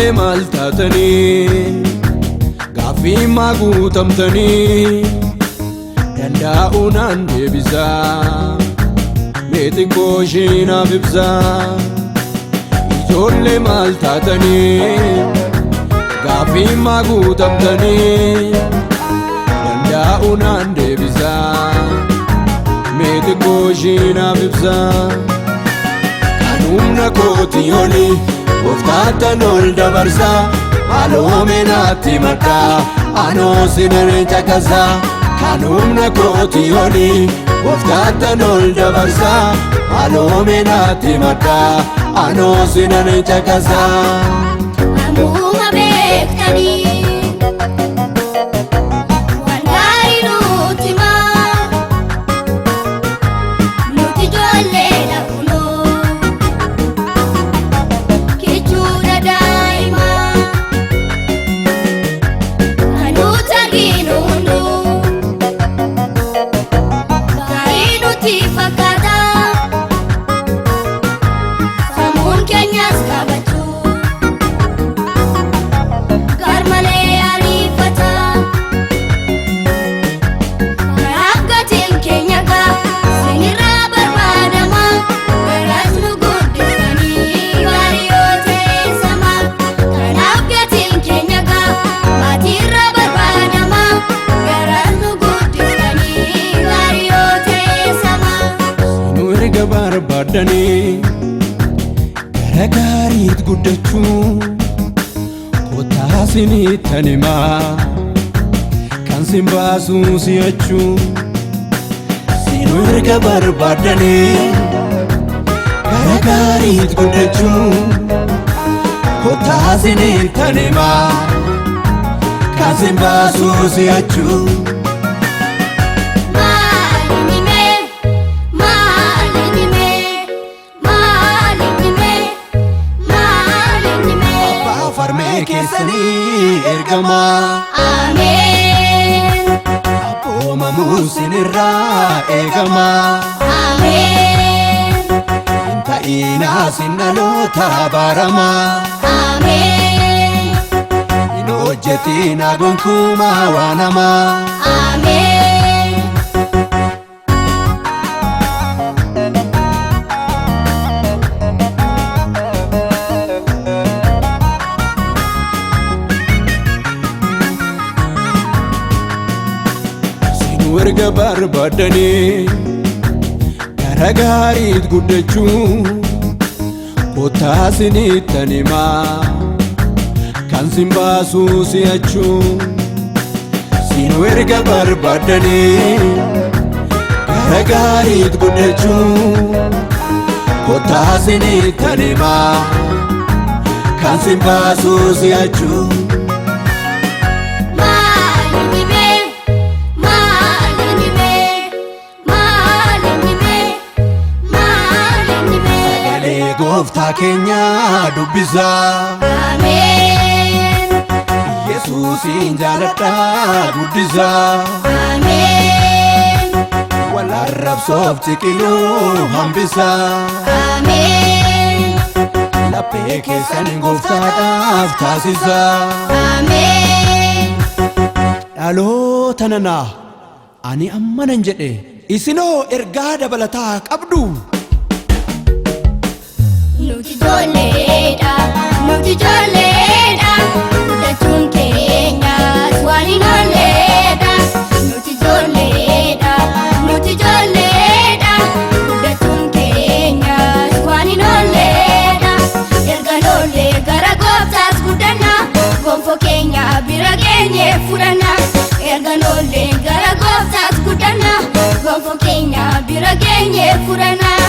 ijoollee maal taatanii gaaffii maa guutamtanii danda'uu naan deebisaa meetiin kooshii naaf ibsaa ijoollee maal taatanii gaaffii maa guutamtanii danda'uu naan deebisaa meetiin kooshii naaf ibsaa kan humna kootii olii Gooftaan ol dabarsaa maaloo naatti maddaa anoo sinan caqasaa kan humna kootii olii Gooftaan ol dabarsaa maaloo naatti maddaa anoo sinan caqasaa. Amuma beektanii waan gaarii nutti himaa nuti ijoolleedha kunoo kichuudha daa'imaa kan nuti arginu hunduu gaarii nutti fakkaata sammuun keenyas qabachuu. Barbaadanii gara gaariitti guddachuu kottaa sinittan himaa kan sin baasuu si'achuu sinuu erga barbaadanii gara gaariitti guddachuu kottaa sinittan himaa kan sin baasuu si'achuu. Keessanii ergamaa Ameen abboomamuu sinirraa eegamaa Ameen hin ta'inaa sin dhaloota baramaa Ameen hin hojjetinaa gonkumaa waan hamaa Ameen. erga barbaadanii gara gaariitti guddachuu kottaa sinittan himaa kan sin baasuu si'achuu sinuu erga barbaadanii gara gaariitti guddachuu kottaa sinittan himaa kan sin baasuu si'achuu. Gooftaa keenya dubbisaa Ameen Yesuusin jaaladhaa guddisaa Ameen wal arrabsoof ciqiluu hambisaa Ameen laphee keessan gooftaadhaaf taasisaa Ameen. dhaloota nanaa ani ammanan jedhe isinoo ergaa dabalataa qabdu. Nuti ijoolleedha guddachuun keenyas waan hin oolleedha. Nuti ijoolleedha guddachuun keenyas waan hin oolleedha. Erga loollee gara gooftaas guddanna gonfoo keenya bira geenye fudhanna. Erga loollee gara gooftaas guddanna gonfoo keenya bira geenye fudhanna.